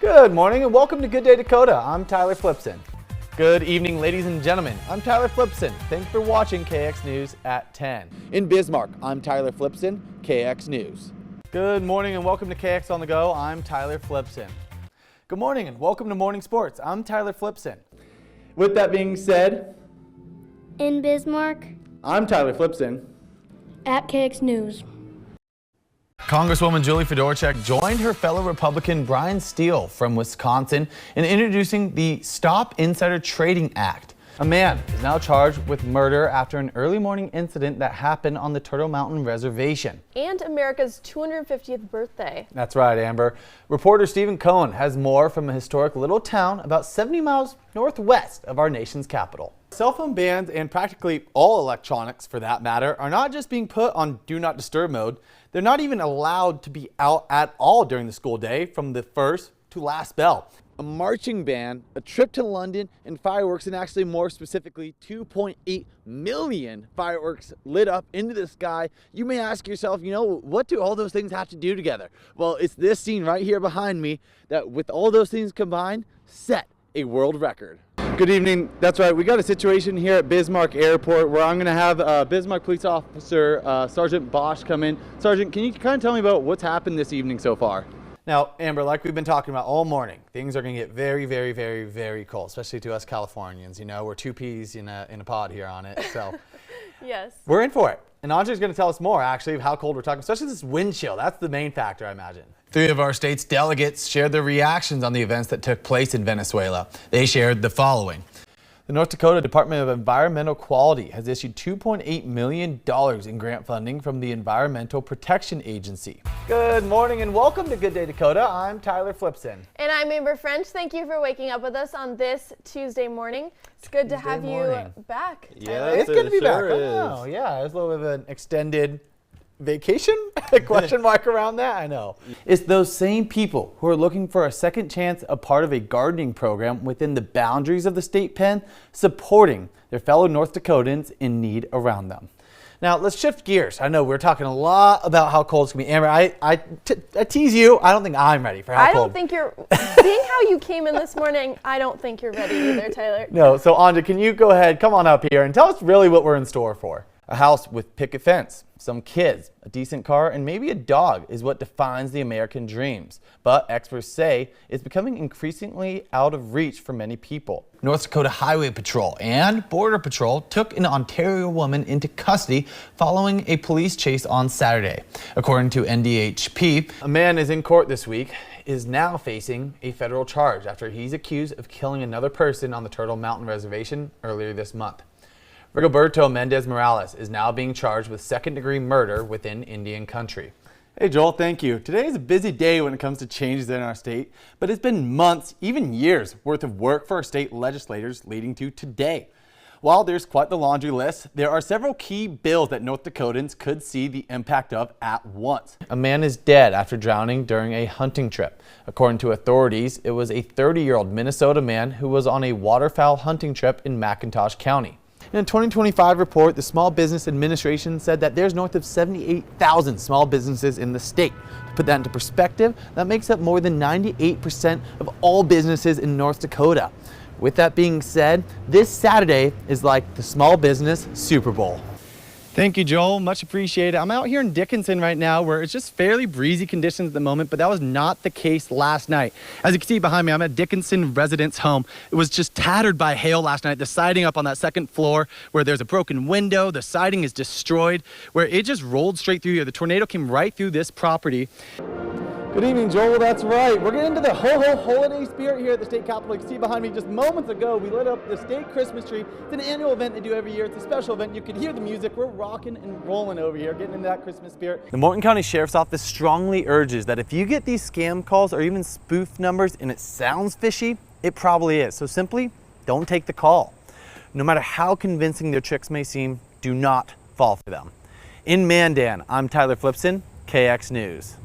Good morning and welcome to Good Day Dakota. I'm Tyler Pflibsen. Good evening, ladies and gentlemen. I'm Tyler Pflibsen. Thanks for watching KX News at 10. In Bismarck, I'm Tyler Pflibsen, KX News. Good morning and welcome to KX on the Go. I'm Tyler Pflibsen. Good morning and welcome to Morning Sports. I'm Tyler Pflibsen. With that being said, in Bismarck, I'm Tyler Pflibsen. at KX News. Congresswoman Julie Fedorchak joined her fellow Republican Brian Steele from Wisconsin in introducing the Stop Insider Trading Act. A man is now charged with murder after an early morning incident that happened on the Turtle Mountain Reservation. And America's 250th birthday. That's right, Amber. Reporter Stephen Cohen has more from a historic little town about 70 miles northwest of our nation's capital. Cell phone bans and practically all electronics, for that matter, are not just being put on Do Not Disturb mode. They're not even allowed to be out at all during the school day from the first to last bell. A marching band, a trip to London, and fireworks, and actually more specifically 2.8 million fireworks lit up into the sky. You may ask yourself, what do all those things have to do together? Well, it's this scene right here behind me that, with all those things combined, set a world record. Good evening. That's right. We got a situation here at Bismarck Airport where I'm going to have Bismarck Police Officer Sergeant Bosch come in. Sergeant, can you kind of tell me about what's happened this evening so far? Now, Amber, like we've been talking about all morning, things are going to get very, very, very, very cold, especially to us Californians. We're two peas in a pod here on it, so Yes. we're in for it. And Andre's going to tell us more, actually, of how cold we're talking, especially this wind chill. That's the main factor, I imagine. 3 of our state's delegates shared their reactions on the events that took place in Venezuela. They shared the following. The North Dakota Department of Environmental Quality has issued $2.8 million in grant funding from the Environmental Protection Agency. Good morning and welcome to Good Day Dakota. I'm Tyler Pflibsen. And I'm Amber French. Thank you for waking up with us on this Tuesday morning. It's good to have you back, Tyler. It's good to be back. I know. Yeah, it was a little bit of an extended vacation? Question mark around that, I know. It's those same people who are looking for a second chance, a part of a gardening program within the boundaries of the state pen, supporting their fellow North Dakotans in need around them. Now, let's shift gears. I know we're talking a lot about how cold it's going to be. Amber, I tease you. I don't think I'm ready for how cold. I don't think you're, seeing how you came in this morning, I don't think you're ready either, Tyler. No, so Anja, can you go ahead, come on up here and tell us really what we're in store for? A house with picket fence, some kids, a decent car, and maybe a dog is what defines the American dreams. But experts say it's becoming increasingly out of reach for many people. North Dakota Highway Patrol and Border Patrol took an Ontario woman into custody following a police chase on Saturday. According to NDHP, a man is in court this week, is now facing a federal charge after he's accused of killing another person on the Turtle Mountain Reservation earlier this month. Rigoberto Mendez Morales is now being charged with second-degree murder within Indian country. Hey Joel, thank you. Today is a busy day when it comes to changes in our state, but it's been months, even years, worth of work for our state legislators leading to today. While there's quite the laundry list, there are several key bills that North Dakotans could see the impact of at once. A man is dead after drowning during a hunting trip. According to authorities, it was a 30-year-old Minnesota man who was on a waterfowl hunting trip in McIntosh County. In a 2025 report, the Small Business Administration said that there's north of 78,000 small businesses in the state. To put that into perspective, that makes up more than 98% of all businesses in North Dakota. With that being said, this Saturday is like the Small Business Super Bowl. Thank you, Joel. Much appreciated. I'm out here in Dickinson right now where it's just fairly breezy conditions at the moment, but that was not the case last night. As you can see behind me, I'm at Dickinson residence home. It was just tattered by hail last night. The siding up on that second floor where there's a broken window, the siding is destroyed, where it just rolled straight through here. The tornado came right through this property. Good evening, Joel. That's right. We're getting into the ho-ho holiday spirit here at the state capitol. You can see behind me just moments ago, we lit up the state Christmas tree. It's an annual event they do every year. It's a special event. You can hear the music. We're rocking and rolling over here, getting into that Christmas spirit. The Morton County Sheriff's Office strongly urges that if you get these scam calls or even spoof numbers and it sounds fishy, it probably is. So simply don't take the call. No matter how convincing their tricks may seem, do not fall for them. In Mandan, I'm Tyler Pflibsen, KX News.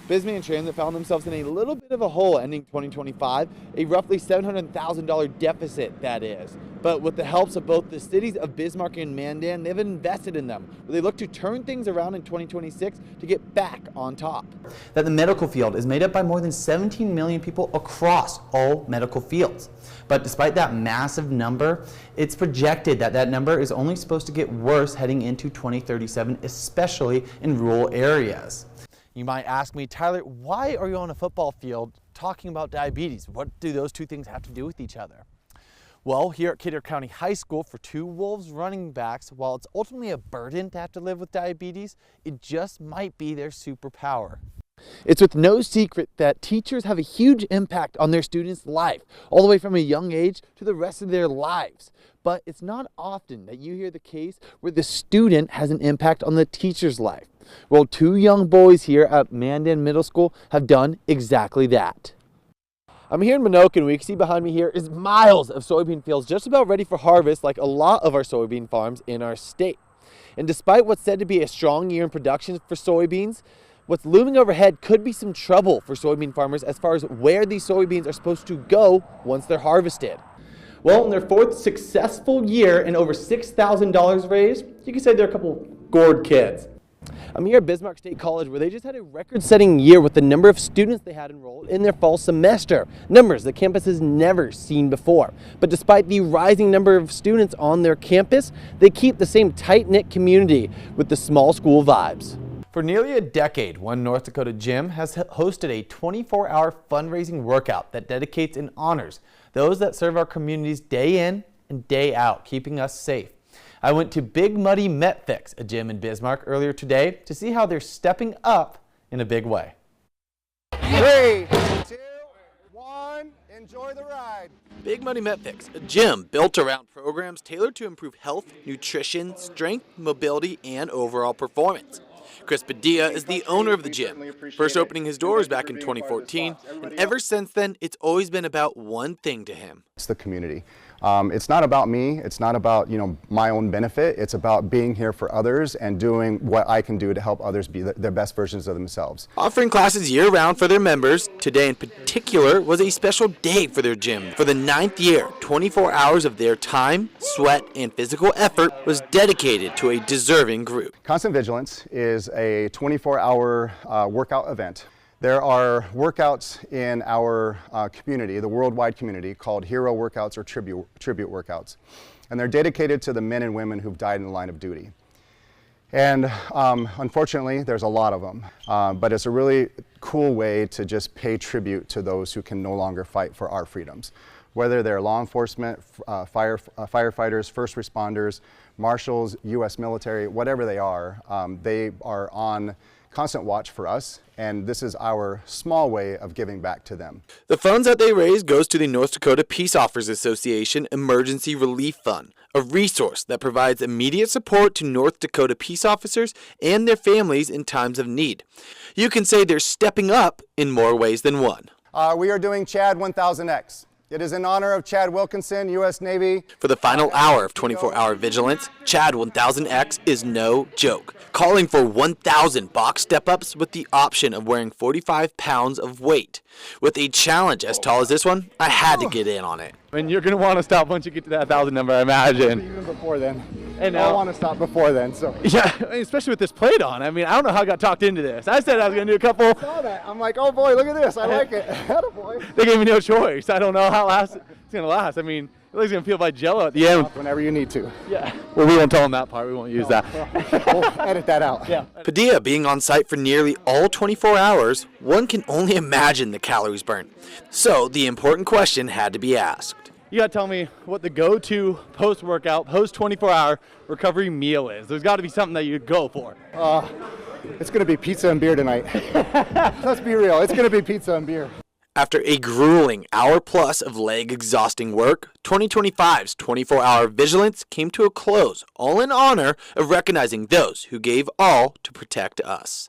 Bismarck and Transit found themselves in a little bit of a hole ending 2025, a roughly $700,000 deficit, that is. But with the helps of both the cities of Bismarck and Mandan, they've invested in them, where they look to turn things around in 2026 to get back on top. That the medical field is made up by more than 17 million people across all medical fields. But despite that massive number, it's projected that that number is only supposed to get worse heading into 2037, especially in rural areas. You might ask me, Tyler, why are you on a football field talking about diabetes? What do those two things have to do with each other? Well, here at Kidder County High School, for two Wolves running backs, while it's ultimately a burden to have to live with diabetes, it just might be their superpower. It's with no secret that teachers have a huge impact on their students' life, all the way from a young age to the rest of their lives. But it's not often that you hear the case where the student has an impact on the teacher's life. Well, two young boys here at Mandan Middle School have done exactly that. I'm here in Minoka, and we can see behind me here is miles of soybean fields just about ready for harvest, like a lot of our soybean farms in our state. And despite what's said to be a strong year in production for soybeans, what's looming overhead could be some trouble for soybean farmers as far as where these soybeans are supposed to go once they're harvested. Well, in their fourth successful year and over $6,000 raised, you can say they're a couple gourd kids. I'm here at Bismarck State College, where they just had a record-setting year with the number of students they had enrolled in their fall semester. Numbers the campus has never seen before. But despite the rising number of students on their campus, they keep the same tight-knit community with the small school vibes. For nearly a decade, one North Dakota gym has hosted a 24-hour fundraising workout that dedicates and honors those that serve our communities day in and day out, keeping us safe. I went to Big Muddy Met Fix, a gym in Bismarck, earlier today to see how they're stepping up in a big way. 3, 2, 1, enjoy the ride. Big Muddy Met Fix, a gym built around programs tailored to improve health, nutrition, strength, mobility, and overall performance. Chris Padilla is the owner of the gym, first opening his doors back in 2014, and ever since then, it's always been about one thing to him. It's the community. It's not about me. It's not about, my own benefit. It's about being here for others and doing what I can do to help others be their best versions of themselves. Offering classes year-round for their members, today in particular was a special day for their gym. For the 9th year, 24 hours of their time, sweat, and physical effort was dedicated to a deserving group. Constant Vigilance is a 24-hour workout event. There are workouts in our community, the worldwide community, called hero workouts or tribute workouts. And they're dedicated to the men and women who've died in the line of duty. And unfortunately, there's a lot of them. But it's a really cool way to just pay tribute to those who can no longer fight for our freedoms. Whether they're law enforcement, firefighters, first responders, marshals, U.S. military, whatever they are on constant watch for us, and this is our small way of giving back to them. The funds that they raise goes to the North Dakota Peace Officers Association Emergency Relief Fund, a resource that provides immediate support to North Dakota peace officers and their families in times of need. You can say they're stepping up in more ways than one. We are doing Chad 1000X. It is in honor of Chad Wilkinson, U.S. Navy. For the final hour of 24-hour vigilance, Chad 1000X is no joke, calling for 1,000 box step-ups with the option of wearing 45 pounds of weight. With a challenge as tall as this one, I had to get in on it. And you're going to want to stop once you get to that 1,000 number, I imagine. Even before then. And I want to stop before then. So. Yeah, especially with this plate on. I mean, I don't know how I got talked into this. I said I was going to do a couple. I saw that. I'm like, oh boy, look at this. I like it. Attaboy. They gave me no choice. I don't know how it's going to last. I mean, it looks going to feel by Jello at the end. Whenever you need to. Yeah. Well, we won't tell them that part. We won't use that. We'll edit that out. Yeah. Padilla being on site for nearly all 24 hours, one can only imagine the calories burnt. So the important question had to be asked. You got to tell me what the go-to post-workout, post-24-hour recovery meal is. There's got to be something that you'd go for. It's going to be pizza and beer tonight. Let's be real. It's going to be pizza and beer. After a grueling hour-plus of leg-exhausting work, 2025's 24-hour vigilance came to a close, all in honor of recognizing those who gave all to protect us.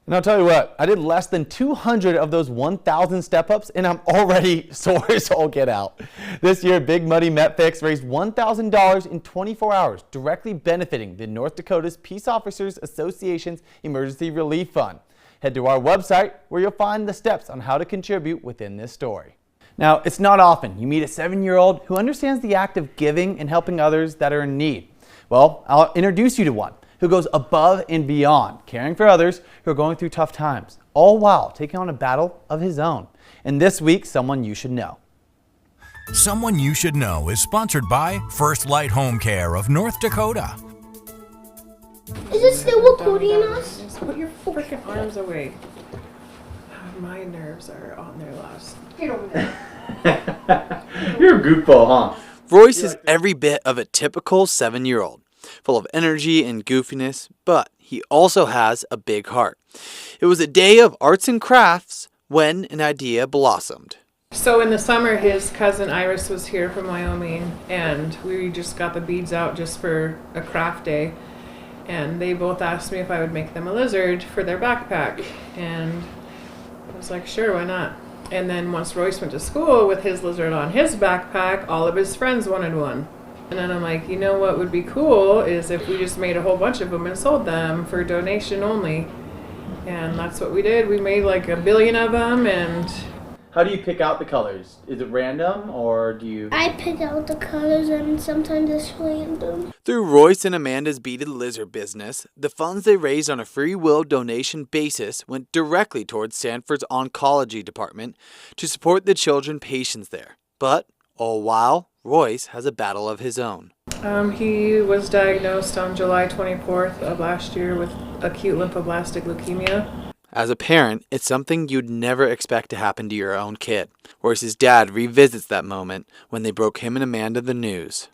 And I'll tell you what, I did less than 200 of those 1,000 step-ups, and I'm already sore as all get out. This year, Big Muddy Met Fix raised $1,000 in 24 hours, directly benefiting the North Dakota's Peace Officers Association's Emergency Relief Fund. Head to our website where you'll find the steps on how to contribute within this story. Now, it's not often you meet a 7-year-old who understands the act of giving and helping others that are in need. Well, I'll introduce you to one who goes above and beyond, caring for others who are going through tough times, all while taking on a battle of his own. And this week, Someone You Should Know. Someone You Should Know is sponsored by First Light Home Care of North Dakota. Is it still recording us? Just put your freaking arms away. My nerves are on their last. Get over there. You're a goofball, huh? Royce is every bit of a typical 7-year-old, full of energy and goofiness, but he also has a big heart. It was a day of arts and crafts when an idea blossomed. So in the summer, his cousin Iris was here from Wyoming, and we just got the beads out just for a craft day. And they both asked me if I would make them a lizard for their backpack. And I was like, sure, why not? And then once Royce went to school with his lizard on his backpack, all of his friends wanted one. And then I'm like, you know what would be cool is if we just made a whole bunch of them and sold them for donation only. And that's what we did. We made like 1 billion of them. And How do you pick out the colors? Is it random or do you... I pick out the colors and sometimes it's random. Through Royce and Amanda's beaded lizard business, the funds they raised on a free will donation basis went directly towards Stanford's oncology department to support the children patients there. But all while, Royce has a battle of his own. he was diagnosed on July 24th of last year with acute lymphoblastic leukemia. As a parent, it's something you'd never expect to happen to your own kid. Royce's dad revisits that moment when they broke him and Amanda the news.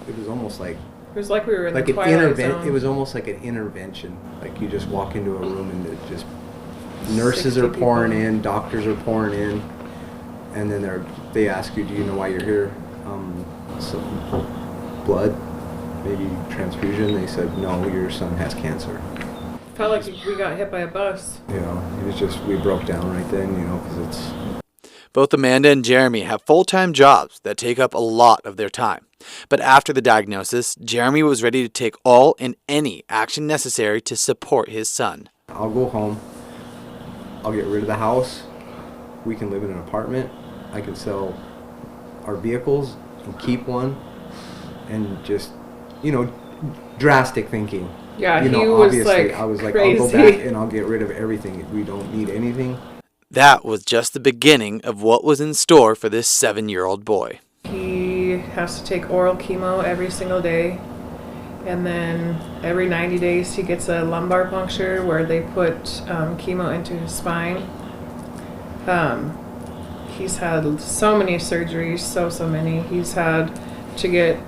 It was almost like It was like we were in like the an twilight zone. It was almost like an intervention. Like you just walk into a room and it just nurses 60 are pouring people. in, doctors are pouring in, and then they ask you, do you know why you're here? Some blood, maybe transfusion. They said, no, your son has cancer. Felt like we got hit by a bus. You know, it was just, we broke down right then, you know, because it's... Both Amanda and Jeremy have full-time jobs that take up a lot of their time. But after the diagnosis, Jeremy was ready to take all and any action necessary to support his son. I'll go home. I'll get rid of the house. We can live in an apartment. I can sell our vehicles and keep one. And just, you know, drastic thinking. Yeah, you know, he was obviously, like I was like, crazy. I'll go back and I'll get rid of everything. We don't need anything. That was just the beginning of what was in store for this 7-year-old boy. He has to take oral chemo every single day. And then every 90 days he gets a lumbar puncture where they put chemo into his spine. He's had so many surgeries, so many. He's had to get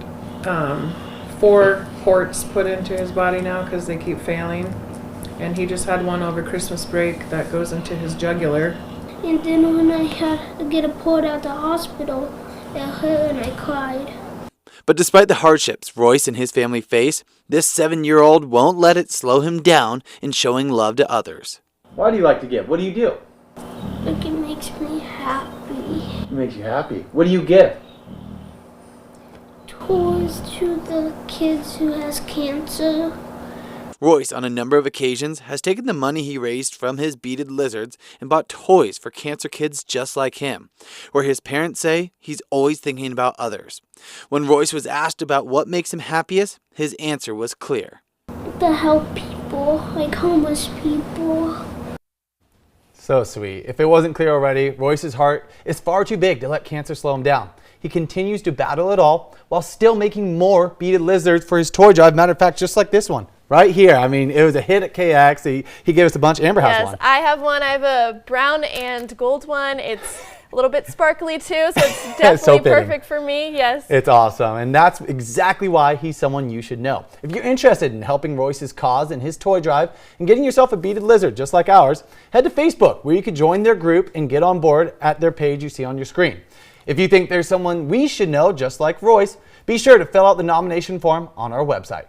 4 ports put into his body now because they keep failing. And he just had one over Christmas break that goes into his jugular. And then when I had to get a port at the hospital, it hurt and I cried. But despite the hardships Royce and his family face, this 7-year-old won't let it slow him down in showing love to others. Why do you like to give? What do you do? Like it makes me happy. It makes you happy. What do you give? Toys to the kids who has cancer. Royce, on a number of occasions, has taken the money he raised from his beaded lizards and bought toys for cancer kids just like him, where his parents say he's always thinking about others. When Royce was asked about what makes him happiest, his answer was clear. To help people, like homeless people. So sweet. If it wasn't clear already, Royce's heart is far too big to let cancer slow him down. He continues to battle it all while still making more beaded lizards for his toy drive. Matter of fact, just like this one. Right here. I mean, it was a hit at KX. He gave us a bunch. Amber has one. Yes, I have one. I have a brown and gold one. It's a little bit sparkly too, so it's definitely perfect for me. Yes. It's awesome. And that's exactly why he's someone you should know. If you're interested in helping Royce's cause and his toy drive and getting yourself a beaded lizard just like ours, head to Facebook where you can join their group and get on board at their page you see on your screen. If you think there's someone we should know just like Royce, be sure to fill out the nomination form on our website.